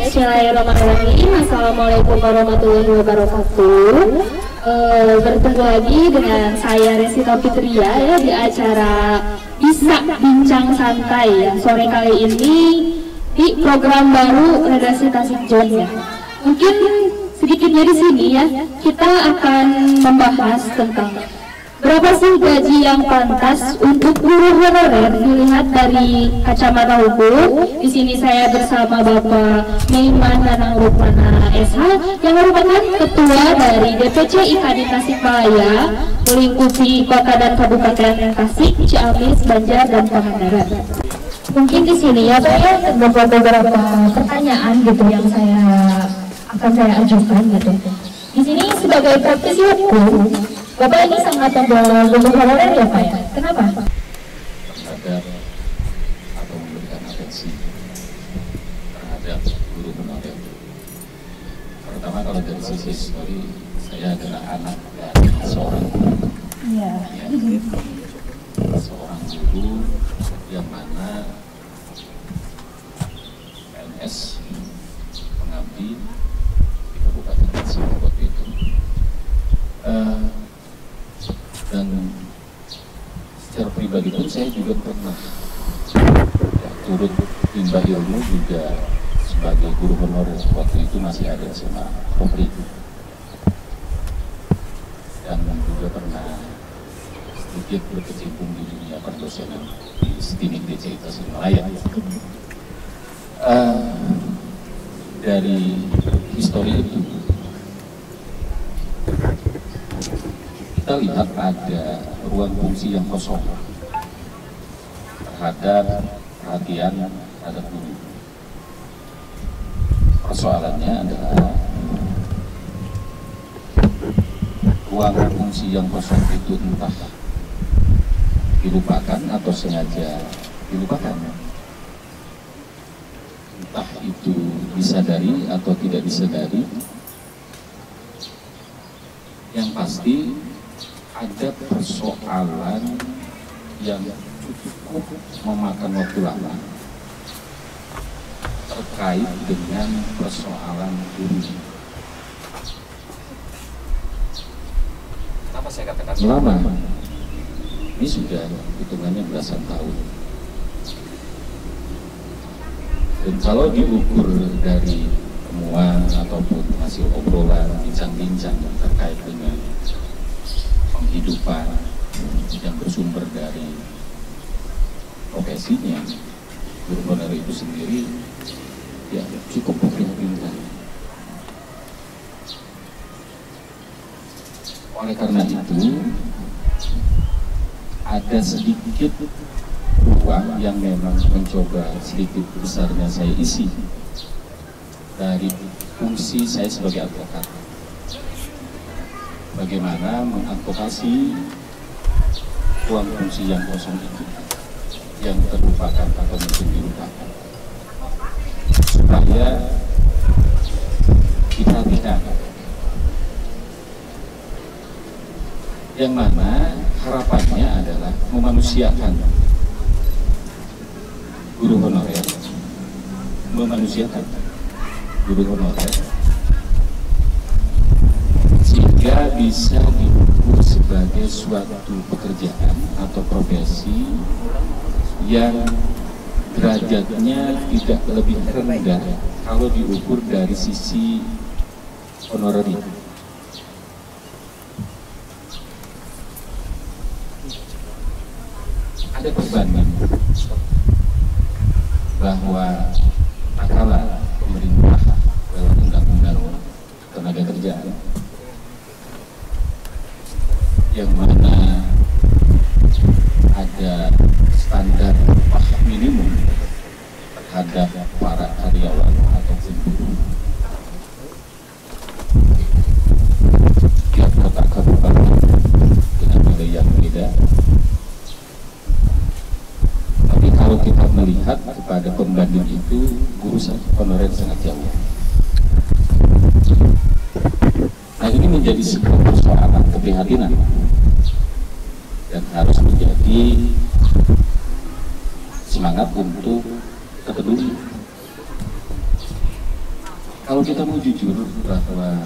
Bismillahirrahmanirrahim. Assalamualaikum warahmatullahi wabarakatuh. Bertemu lagi dengan saya Resita Fitria ya di acara Bisa Bincang Santai ya sore kali ini di program baru Redaksi Tasikjon ya. Mungkin sedikitnya di sini ya kita akan membahas tentang berapa sih gaji yang pantas untuk guru honorer dilihat dari kacamata hukum. Di sini saya bersama Bapak Meiman Danang Rukmana SH yang merupakan ketua dari DPC IKADI Tasikmalaya melingkupi kota dan kabupaten Tasik, Ciamis, Banjar dan Pangandaran. Mungkin di sini ya saya terdapat beberapa pertanyaan gitu yang akan saya ajukan gitu. Di sini sebagai praktisi hukum, Bapak ini sangat membawa guru honorer ya Pak ya? Kenapa? Terhadap atau memberikan atensi terhadap guru honorer. Pertama kalau dari sisi histori, saya adalah anak dari seorang guru. Iya. Ya, seorang guru yang mana PNS mengabdi di Kabupaten Tasik waktu itu. Dan secara pribadi pun saya juga pernah turut limbah ilmu juga sebagai guru honorer waktu itu masih ada SMA Polri, dan juga pernah sedikit berkecimpung di dunia perdosenan di STIMIK DCI Tasikmalaya. Dari histori itu kita lihat ada ruang fungsi yang kosong terhadap perhatian terhadap guru. Persoalannya adalah ruang fungsi yang kosong itu entah dilupakan atau sengaja dilupakan, entah itu disadari atau tidak disadari. Yang pasti ada persoalan yang cukup memakan waktu lama terkait dengan persoalan guru. Kenapa saya katakan lama? Ini sudah hitungannya belasan tahun. Dan kalau diukur dari temuan ataupun hasil obrolan, bincang-bincang terkait dengan penghidupan yang bersumber dari profesinya, guru honorer itu sendiri ya cukup memprihatinkan. Oleh karena itu ada sedikit ruang yang memang mencoba sedikit besarnya saya isi dari fungsi saya sebagai advokat. Bagaimana mengadvokasi ruang fungsi yang kosong itu, yang terlupakan atau mungkin dilupakan, supaya diperhatikan. Yang mana harapannya adalah memanusiakan guru honorer, memanusiakan guru honorer, sehingga bisa diukur sebagai suatu pekerjaan atau profesi yang derajatnya tidak lebih rendah kalau diukur dari sisi honorari. Ada perbandingan bahwa akala pemerintah dalam undang-undang tenaga kerjaan yang mana ada standar upah minimum terhadap para karyawan ataupun buruh. Tiap kota kabupaten dengan nilai yang beda. Tapi kalau kita melihat kepada pembanding itu, guru honorer sangat jauh. Nah, ini menjadi sebuah persoalan keprihatinan dan harus menjadi semangat untuk peduli. Kalau kita mau jujur bahwa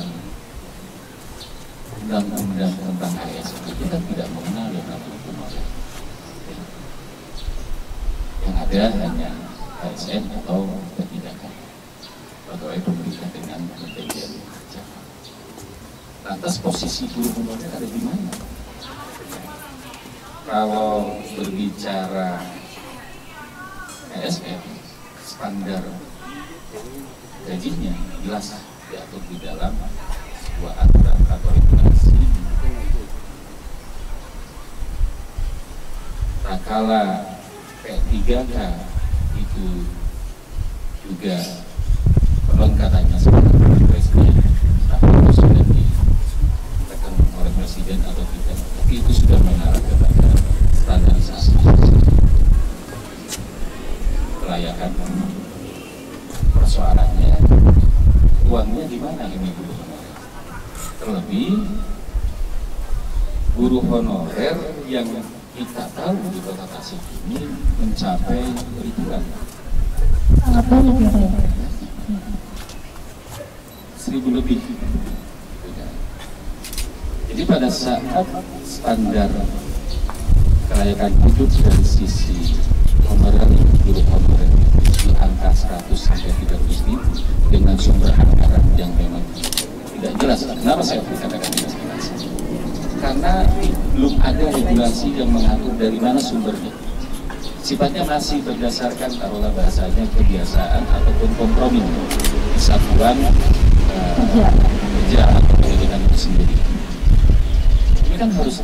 undang-undang tentang ASN kita tidak mengenal yang namanya honorer. Yang ada hanya ASN atau P3K, pegawai pemerintah dengan ketentuan kerja. Lantas posisi guru honorer ada di mana? Kalau berbicara ASN, standar gajinya jelas diatur di dalam sebuah aturan atau regulasi. Tak kala P3K itu juga konon katanya sebagai presiden, tapi itu sudah ditekan oleh presiden atau tidak, tapi itu sudah mengarah kepada standarisasi kelayakan. Persoalannya uangnya di mana ini guru honorer? Terlebih guru honorer yang kita tahu di Kota Tasik ini mencapai ribuan. Sangat banyak ya Pak. 1000 lebih. Jadi pada saat standar kelayakan hidup dari sisi honorer guru honorer di angka 100 sampai 300 ribu dengan sumber anggaran yang memang tidak jelas. Kenapa saya katakan tidak jelas? Karena belum ada regulasi yang mengatur dari mana sumbernya. Sifatnya masih berdasarkan taruhlah bahasanya kebiasaan ataupun kompromi kesatuan kerja atau pendidikan itu sendiri. Ini kan harus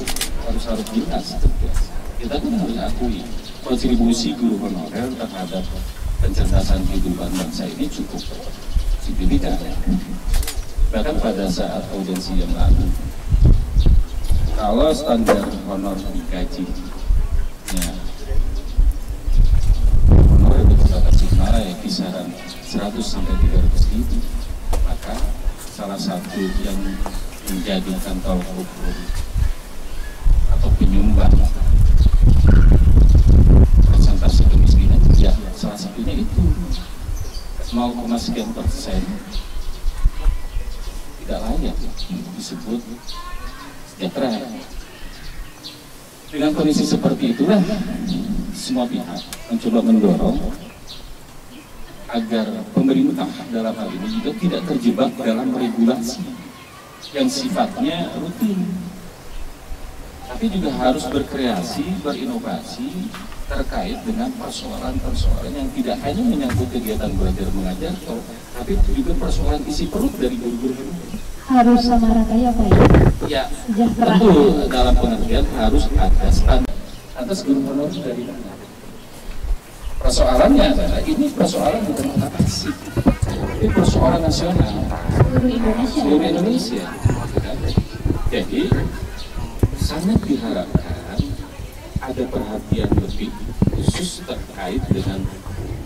jelas. Kita pun harus akui kontribusi guru honorer terhadap pencerdasan kehidupan bangsa ini cukup signifikan. Bahkan pada saat audiensi yang lalu, kalau standar honor gajinya honor di Kota Tasikmalaya kisaran 100 sampai 300 ribu, maka salah satu yang menjadikan tolak ukur atau penyumbang persentase kemiskinan, ya salah satunya itu 0, sekian persen tidak layak disebut sejahtera. Dengan kondisi seperti itulah semua pihak mencoba mendorong agar pemerintah dalam hal ini juga tidak terjebak dalam regulasi yang sifatnya rutin, tapi juga harus berkreasi, berinovasi terkait dengan persoalan-persoalan yang tidak hanya menyangkut kegiatan belajar mengajar, tapi juga persoalan isi perut dari guru-guru. Harus sama rata ya Pak ya? Tentu dalam pengertian harus ada standar. Atas guru honorer dari mana? Persoalannya adalah ini persoalan bukan Kota Tasik, ini persoalan nasional seluruh Indonesia. Jadi sangat diharapkan ada perhatian lebih khusus terkait dengan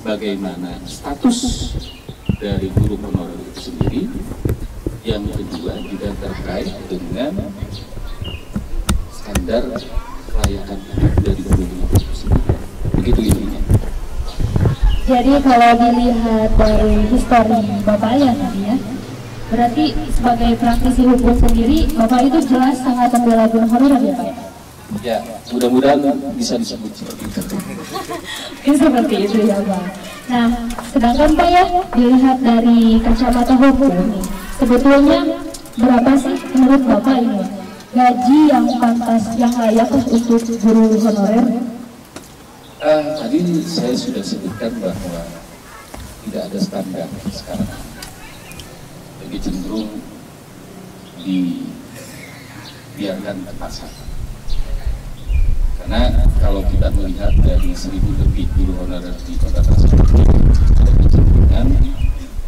bagaimana status dari guru honorer itu sendiri. Yang kedua juga terkait dengan standar kelayakan hidup dari guru itu sendiri. Begitu intinya. Jadi kalau dilihat dari histori Bapak ya tadi ya, berarti sebagai praktisi hukum sendiri, Bapak itu jelas sangat membela guru honorer ya Pak? Ya, mudah-mudahan bisa disebut seperti itu. Seperti itu ya Pak. Nah, sedangkan Pak ya, dilihat dari kacamata hukum nih, sebetulnya berapa sih menurut Bapak ini gaji yang pantas, yang layak untuk guru honorer? Tadi saya sudah sebutkan bahwa tidak ada standar sekarang, lebih cenderung dibiarkan ke pasar. Karena kalau kita melihat dari 1000 lebih guru honorer di Kota Tasik, ada kecenderungan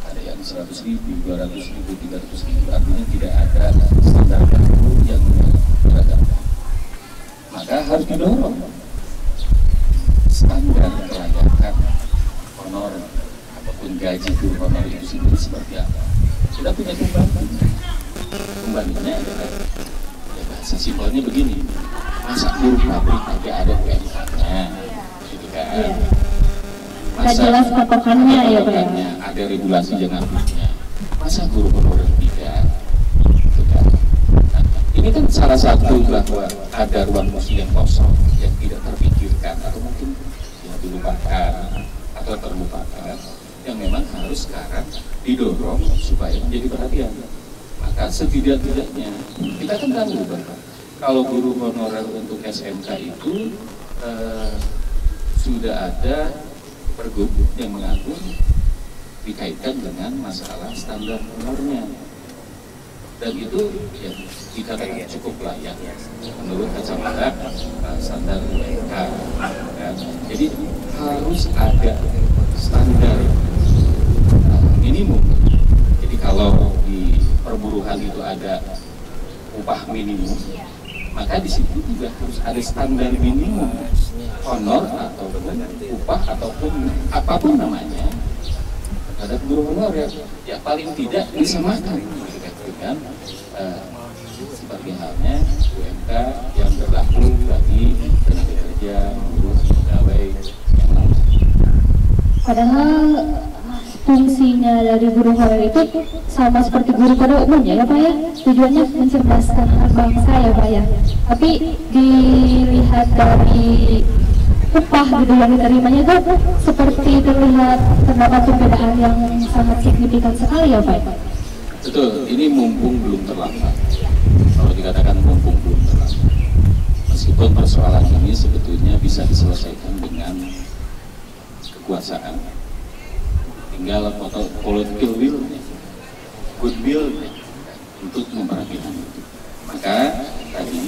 ada yang 100.000, 200.000, 300.000, artinya tidak ada standar baru yang beragam. Maka harus didorong standar kelayakan honor ataupun gaji guru honor itu sendiri seperti apa. Kita punya kembalinya adalah ya bahasa simpelnya begini, masa guru pabrik aja ada UMK-nya gitu kan. Masa jelas patokannya ya Pak, ada regulasi yang ngaturnya. masa guru honorer tidak? Gitu kan? Nah, ini kan salah satu bahwa ada ruang fungsi yang kosong, yang tidak terpikirkan atau mungkin ya dilupakan atau terlupakan, yang memang harus sekarang didorong supaya menjadi perhatian. Maka setidak-tidaknya kita kan tahu bahwa kalau guru honorer untuk SMK itu sudah ada pergub yang mengatur dikaitkan dengan masalah standar honornya, dan itu ya dikatakan cukup layak menurut kacamata standar UMK. Ya. Jadi harus ada standar minimum. Jadi kalau di perburuhan itu ada upah minimum, maka di situ juga harus ada standar minimum honor ataupun upah ataupun apapun namanya terhadap guru honorer, ya paling tidak disamakan dengan seperti halnya UMK yang berlaku bagi tenaga kerja, guru, pegawai yang lain. Padahal fungsinya dari guru honorer itu sama seperti guru pada umumnya ya Pak ya, tujuannya mencerdaskan anak bangsa ya Pak ya. Tapi dilihat dari upah gitu yang diterimanya itu seperti terlihat terdapat perbedaan yang sangat signifikan sekali ya Pak. Betul, ini mumpung belum terlambat. Kalau dikatakan mumpung belum terlambat, meskipun persoalan ini sebetulnya bisa diselesaikan dengan kekuasaan, tinggal political will, goodwill untuk memperhatikan itu. Maka tadi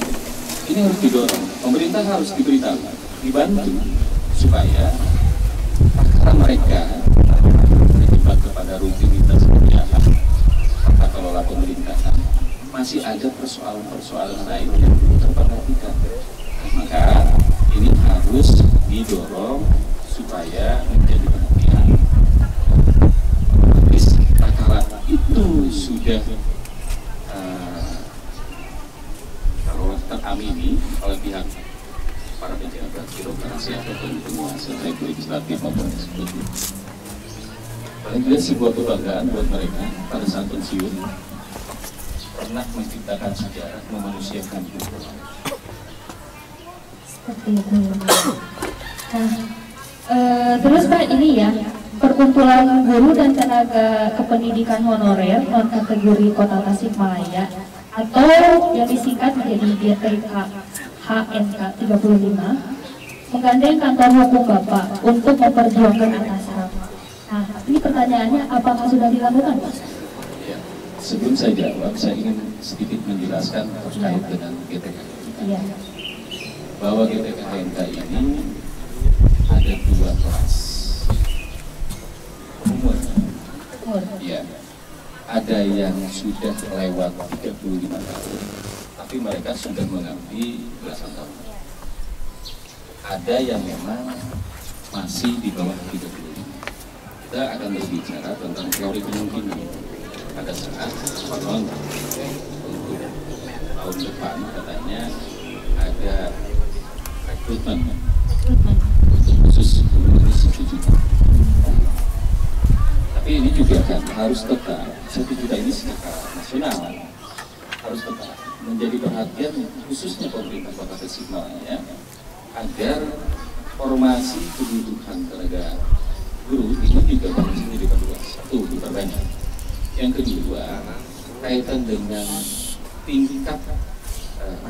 ini harus didorong, pemerintah harus diberitahu, dibantu supaya perkara mereka terjebak kepada rutinitas kegiatan tata kelola pemerintahan, masih ada persoalan-persoalan lain yang perlu terperhatikan. Maka ini harus didorong supaya menjadi perhatian. Kala itu sudah kalau teramini oleh pihak para pejabat birokrasi ataupun penguasa baik legislatif maupun eksekutif, paling tidak sebuah kebanggaan buat mereka pada saat pensiun pernah menciptakan sejarah, memanusiakan hidup. Seperti itu. Nah, terus Pak ini ya, perkumpulan guru dan tenaga kependidikan honorer non kategori Kota Tasikmalaya atau yang disingkat menjadi GTK HNK 35 menggandeng kantor hukum Bapak untuk memperjuangkan atasan. Nah, ini pertanyaannya apakah sudah dilakukan Pak? Ya, sebelum saya jawab, saya ingin sedikit menjelaskan terkait dengan GTK. Iya. Bahwa GTK HNK ini ada dua kelas. Umur. Ya, ada yang sudah lewat 35 tahun, tapi mereka sudah mengabdi belasan tahun. Ada yang memang masih di bawah 35. Kita akan berbicara tentang teori kemungkinan. Pada saat konon untuk tahun depan katanya ada rekrutmen untuk khusus guru 1 juta. Tapi ini juga kan harus tetap 1 juta ini secara nasional harus tetap menjadi perhatian khususnya pemerintah Kota Tasikmalaya agar formasi kebutuhan tenaga guru ini juga harus diperluas. Satu, diperbanyak. Yang kedua, kaitan dengan tingkat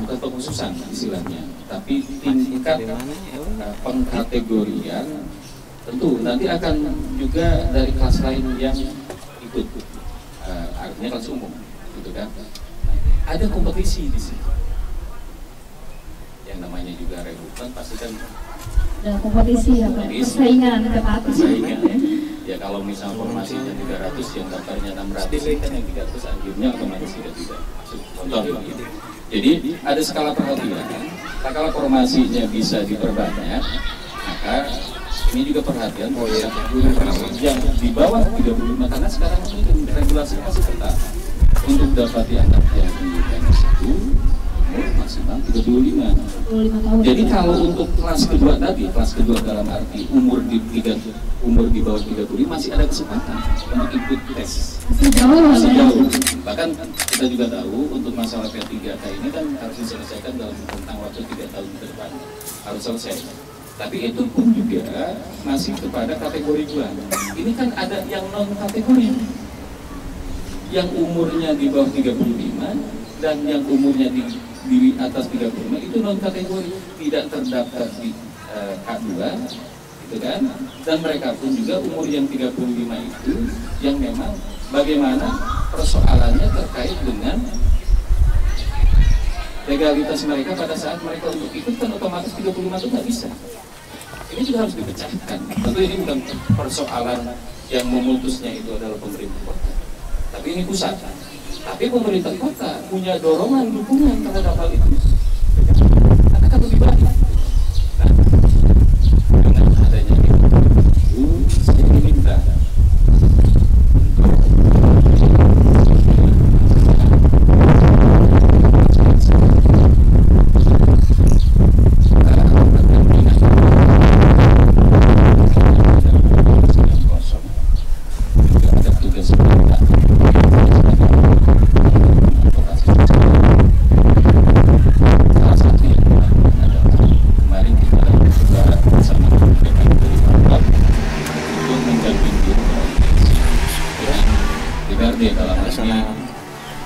bukan pengkhususan istilahnya, tapi tingkat pengkategorian. Tentu nanti akan juga dari kelas lain yang ikut, artinya kelas umum, gitu kan? Ada kompetisi di sini. Yang namanya juga rekrutmen pasti kan ada kompetisi ya Pak, persaingan ketat. Persaingan ya, kalau misal formasinya 300 yang daftarnya 600 kan yang 300 akhirnya otomatis tidak masuk. Contoh begitu. Jadi ada skala perhatian. Kalau formasinya bisa diperbanyak, maka ini juga perhatian guru yang di bawah 35, karena sekarang ini regulasi masih ketat untuk dapat diangkat yang di S1 umur maksimal 35. 25 tahun. Jadi kalau untuk kelas kedua tadi, kelas kedua dalam arti umur di bawah 35 masih ada kesempatan untuk ikut tes. Masih jauh. Bahkan kita juga tahu untuk masalah P3K ini kan harus diselesaikan dalam rentang waktu 3 tahun ke depan, harus selesai. Tapi itu pun juga masih kepada kategori 2. Ini kan ada yang non kategori, yang umurnya di bawah 35 dan yang umurnya di atas 35 itu non kategori, tidak terdaftar di K2, gitu kan? Dan mereka pun juga umur yang 35 itu yang memang bagaimana persoalannya terkait dengan legalitas mereka pada saat mereka untuk ikut kan otomatis 35 itu nggak bisa. Ini juga harus dipecahkan. Tentu ini bukan persoalan yang memutusnya itu adalah pemerintah kota, tapi ini pusat. Tapi pemerintah kota punya dorongan dukungan terhadap hal itu. Akan lebih baik. Nah, dengan adanya itu, saya minta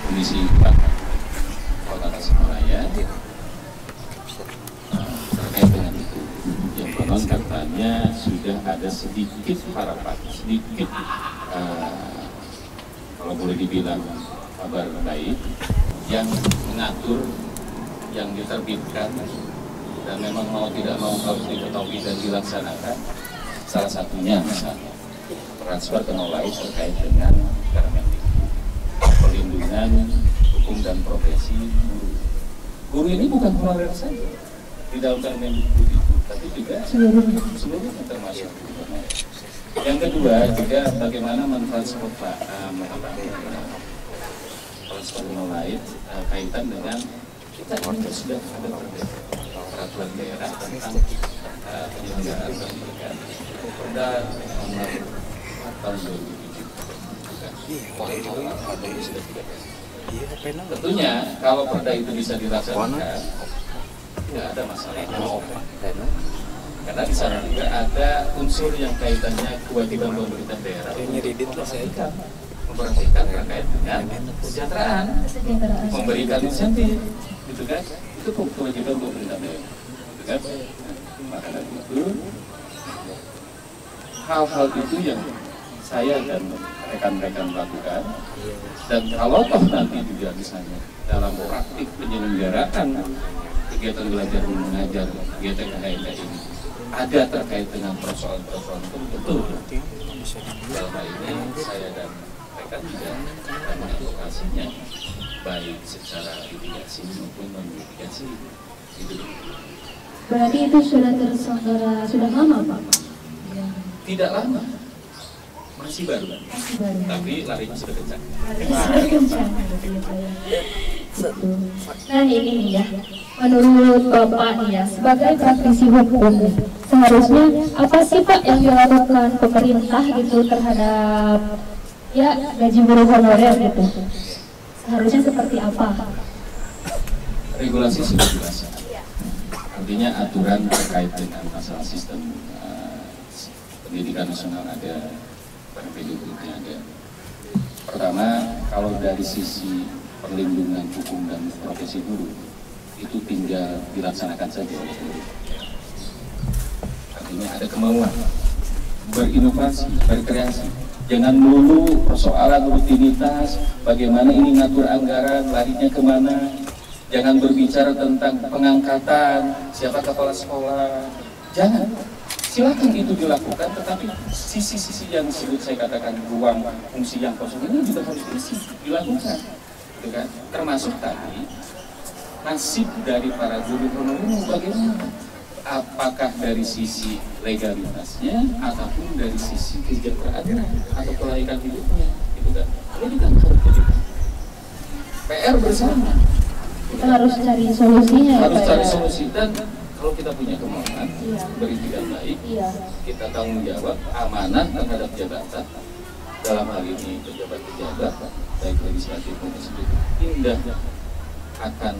Komisi 4 Kota Tasikmalaya terkait dengan itu, yang konon katanya sudah ada sedikit harapan, sedikit kalau boleh dibilang kabar baik yang mengatur, yang diterbitkan dan memang mau tidak mau harus diketahui dan dilaksanakan. Salah satunya misalnya transfer teknologi terkait dengan perlindungan hukum dan profesi guru. Guru ini bukan honorer saja di dalam Permendikbud itu, tapi juga seluruhnya termasuk. Yang kedua juga bagaimana mentransfer lain kaitan dengan kita ini sudah ada peraturan daerah tentang penyelenggaraan pendidikan dan nomor tahun 2007. Tentunya kalau perda itu bisa dilaksanakan tidak ada masalah, karena di sana juga ada unsur yang kaitannya kewajiban pemerintah daerah memperhatikan terkait dengan kesejahteraan, memberikan insentif, gitu kan? Itu kewajiban pemerintah daerah, gitu kan? Maka dari itu hal-hal itu yang saya dan rekan-rekan lakukan, dan kalau toh nanti juga misalnya dalam praktik penyelenggaraan kegiatan belajar mengajar kegiatan KKN ini ada terkait dengan persoalan-persoalan tertentu, dalam hal ini saya dan rekan juga akan mengadvokasinya baik secara litigasi maupun non litigasi. Berarti itu sudah terselenggara sudah lama, Pak? Tidak lama, masih baru. Tapi larinya sudah kencang. Nah ini nih ya, menurut Bapak nih ya, sebagai praktisi hukum, seharusnya apa sih Pak yang dilakukan pemerintah gitu terhadap ya gaji guru honorer gitu? Seharusnya seperti apa? Regulasi sudah jelas. Artinya aturan terkait dengan masalah sistem pendidikan nasional ada, Permendikbudnya ada. Pertama, kalau dari sisi perlindungan hukum dan profesi guru itu tinggal dilaksanakan saja oleh guru. Artinya ada kemauan berinovasi, berkreasi. Jangan melulu persoalan rutinitas, bagaimana ini ngatur anggaran, larinya kemana. Jangan berbicara tentang pengangkatan, siapa kepala sekolah. Jangan. Silakan itu dilakukan, tetapi sisi-sisi yang disebut saya katakan ruang fungsi yang kosong ini juga harus dilakukan, gitu kan? Termasuk tadi nasib dari para guru honorer bagaimana? Apakah dari sisi legalitasnya ataupun dari sisi kesejahteraannya atau kelaikan hidupnya, gitu kan? Ini kan harus jadi PR bersama Kita harus cari solusinya ya, harus Pak, cari ya? solusi. Dan kalau kita punya kemauan beritikad baik, kita tanggung jawab amanah terhadap jabatan, dalam hal ini pejabat-pejabat baik legislatif maupun eksekutif, indah akan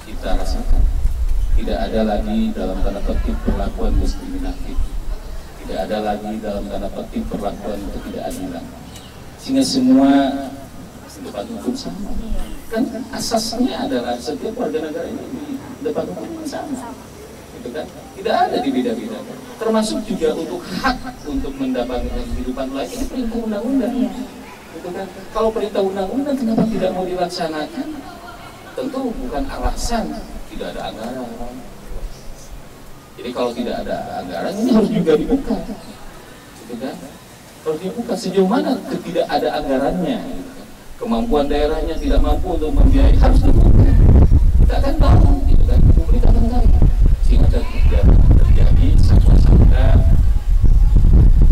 kita rasakan. Tidak ada lagi dalam tanda petik perlakuan diskriminatif, tidak ada lagi dalam tanda petik perlakuan ketidakadilan, sehingga semua di depan hukum sama. Kan asasnya adalah setiap warga negara ini di depan hukum yang sama, gitu kan? Tidak ada dibeda-bedakan. Termasuk juga untuk hak untuk mendapatkan kehidupan layak, ini perintah undang-undang, gitu kan? Kalau perintah undang-undang kenapa tidak mau dilaksanakan? Tentu bukan alasan tidak ada anggaran. Jadi kalau tidak ada anggaran, ini harus juga dibuka, gitu kan? Harus dibuka sejauh mana tidak ada anggarannya, gitu kan? Kemampuan daerahnya tidak mampu untuk membiayai, harus dibuka. Kita akan tahu, gitu kan? Publik akan tahu, sehingga tidak terjadi sangka-sangka.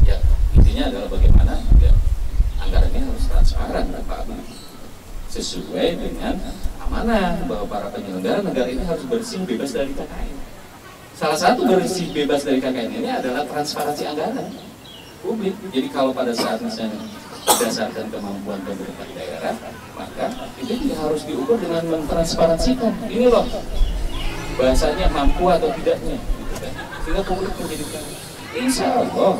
Ya, intinya adalah bagaimana ya, anggarannya harus transparan dan publik, sesuai dengan amanah bahwa para penyelenggara negara ini harus bersih bebas dari KKN. Salah satu bersih bebas dari KKN ini adalah transparansi anggaran publik. Jadi kalau pada saat misalnya berdasarkan kemampuan pemerintah daerah, maka itu juga harus diukur dengan mentransparansikan. Ini loh bahasanya mampu atau tidaknya, gitu kan? Sehingga publik menjadi tahu. Insya Allah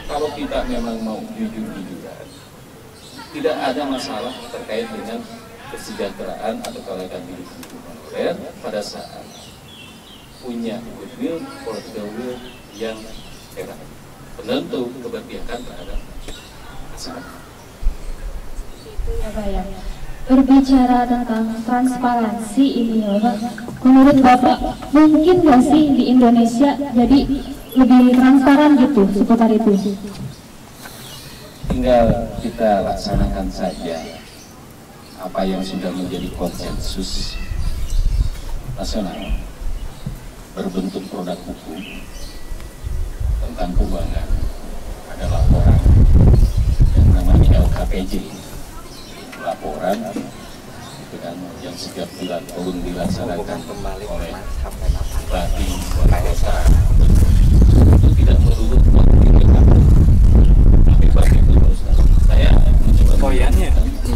kalau kita memang mau jujur-jujuran, tidak ada masalah terkait dengan kesejahteraan atau kelayakan hidup honorer pada saat punya goodwill, political will yang hebat, penentu keberpihakan terhadap masyarakat. Itu ya, Pak, ya. Berbicara tentang transparansi ini ya, Pak, menurut Bapak mungkin nggak sih di Indonesia jadi lebih transparan gitu seputar itu? Tinggal kita laksanakan saja apa yang sudah menjadi konsensus nasional berbentuk produk hukum tentang keuangan. Ada laporan yang namanya LKPJ, laporan itu kan yang setiap bulan tahun dilaksanakan oleh Bupati Kota itu tidak melulu tapi bagi itu saya mencoba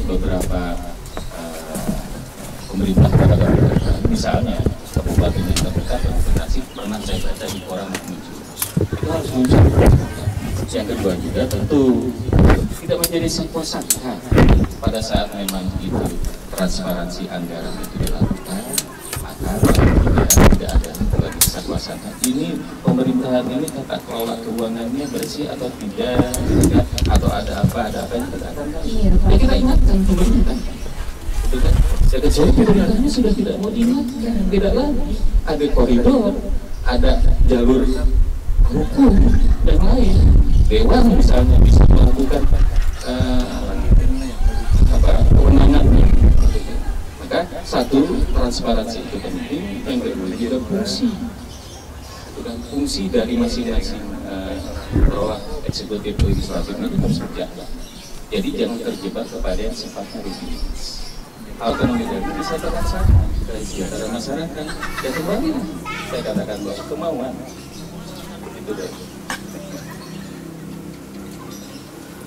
beberapa pemerintah daerah, misalnya kabupaten yang terdekat rekomendasi pernah saya baca di koran muncul, itu harus muncul. Yang kedua juga tentu tidak menjadi sebuah sangka pada saat memang itu transparansi anggaran itu dilakukan, maka tidak ada lagi sebuah sangka ini pemerintahan ini tata kelola keuangannya bersih atau tidak, atau ada apa yang kita akan tahu. Ya kita ingatkan pemerintah. Saya kecil pemerintahnya sudah tidak mau diingatkan, tidak lagi ada koridor, ada jalur hukum dan lain. Dewan misalnya bisa melakukan kewenangannya. Maka satu, transparansi itu penting. Yang kedua juga fungsi, bukan fungsi dari masing-masing roh eksekutif legislatif itu harus berjalan. Jadi jangan terjebak kepada yang sifatnya rutinitas. Autonomi dari bisa terlaksana dari masyarakat. Ya kembali saya katakan bahwa kemauan itu deh.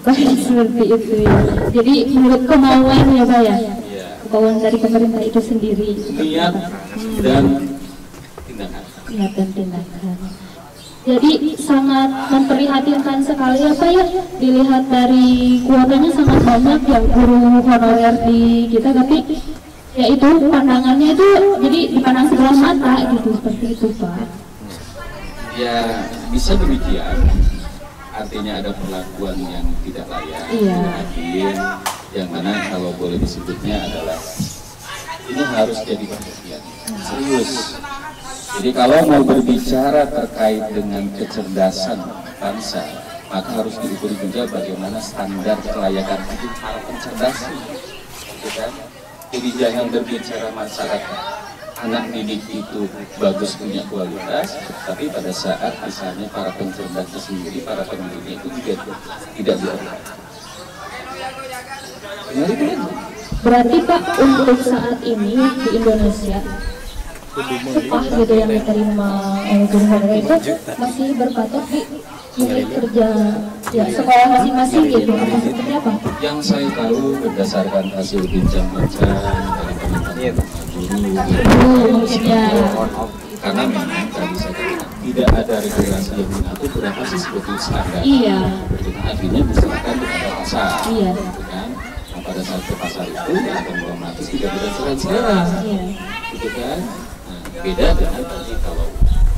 Baik, seperti itu ya. Jadi menurut kemauan ya, Pak, ya? Kemauan dari pemerintah itu sendiri. Niat dan tindakan. Niat dan tindakan. Jadi sangat memprihatinkan sekali ya, Pak, ya, dilihat dari kuotanya sangat banyak yang guru honorer di kita, tapi ya itu pandangannya itu jadi dipandang sebelah mata gitu, seperti itu, Pak. Ya bisa demikian, artinya ada perlakuan yang tidak layak, adil, yang mana kalau boleh disebutnya adalah ini harus jadi perhatian serius. Jadi kalau mau berbicara terkait dengan kecerdasan bangsa, maka harus diukur juga bagaimana standar kelayakan hidup para pencerdas. Jadi jangan berbicara masyarakat anak didik itu bagus punya kualitas, tapi pada saat misalnya para pencerdasnya sendiri, para pemilihnya itu juga tidak diarahkan. Berarti Pak, untuk saat ini di Indonesia upah gitu yang diterima guru honorer itu masih berpatok di unit kerja ya sekolah masing-masing gitu, atau seperti apa? Yang saya tahu berdasarkan hasil bincang-bincang dari teman-teman guru Mungkin ya. karena memang tadi saya katakan tidak ada regulasi yang mengatur berapa sih sebetulnya standar. Iya. Akhirnya diserahkan kepada pasar. Iya. Gitu kan? Nah, pada saat ke pasar itu ya otomatis tidak berdasarkan selera. Iya. Gitu kan? Nah, beda dengan tadi kalau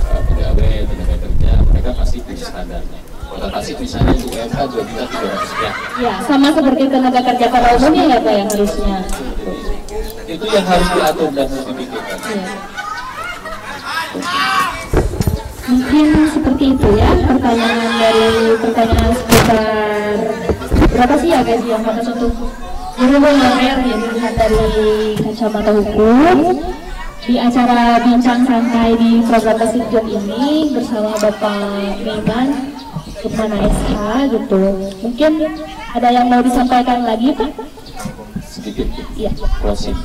pegawai tenaga kerja mereka pasti punya standarnya. Kota Tasik misalnya UMK 2.300.000 sekian. Ya, sama seperti tenaga kerja pada umumnya ya Pak yang harusnya. Itu yang harus diatur dan harus dipikirkan. Iya. Mungkin seperti itu ya pertanyaan seputar berapa sih ya guys yang pantas untuk guru honorer yang dilihat dari kacamata hukum di acara bincang santai di program Tasik ini bersama Bapak Miman Lukmana SH gitu. Mungkin ada yang mau disampaikan lagi Pak? Sedikit. Iya. Closing.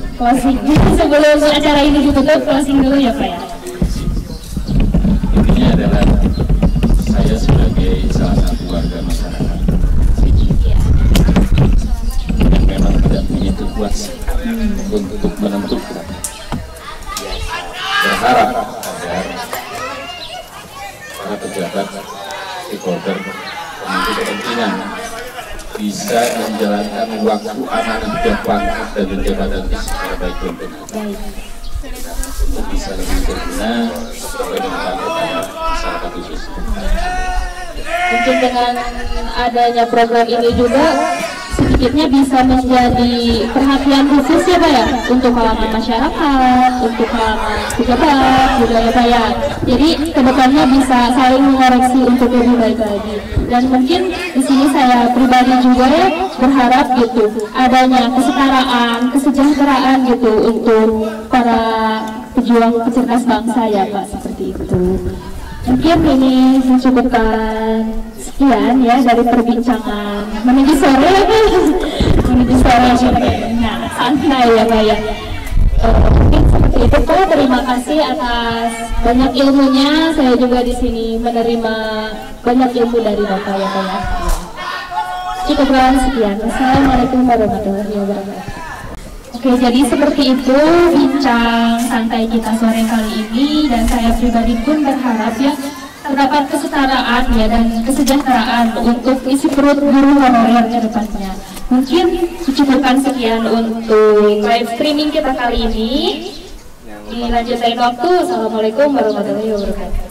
Sebelum acara ini ditutup, closing dulu ya Pak ya. Ini adalah saya sebagai salah satu warga masyarakat yang memang tidak punya kekuasaan untuk menentukan. Berharap agar para pejabat stakeholder pemangku kepentingan bisa menjalankan waktu amanah dan pangkat dan jabatan secara baik dan benar. Untuk bisa lebih berguna sesuai dengan masyarakat khusus. Mungkin dengan adanya program ini juga sedikitnya bisa menjadi perhatian khusus ya Pak ya untuk kalangan masyarakat, untuk kalangan pejabat juga ya Pak ya. Jadi kedepannya bisa saling mengoreksi untuk lebih baik lagi. Dan mungkin di sini saya pribadi juga ya berharap gitu adanya kesetaraan, kesejahteraan gitu untuk para pejuang pecerdas bangsa ya Pak, seperti itu. Mungkin ini mencukupkan sekian ya dari perbincangan menuju sore ya Pak. Menuju sore nah santai ya Pak ya. Mungkin seperti itu Pak. Terima kasih atas banyak ilmunya. Saya juga di sini menerima banyak ilmu dari Bapak ya Pak ya. Cukupkan sekian. Assalamualaikum warahmatullahi wabarakatuh. Oke, jadi seperti itu bincang santai kita sore kali ini, dan saya pribadi pun berharap ya terdapat kesetaraan ya dan kesejahteraan untuk isi perut guru honorer ke depannya. Mungkin dicukupkan sekian untuk live streaming kita kali ini. Dilanjut lain waktu. Assalamualaikum warahmatullahi wabarakatuh.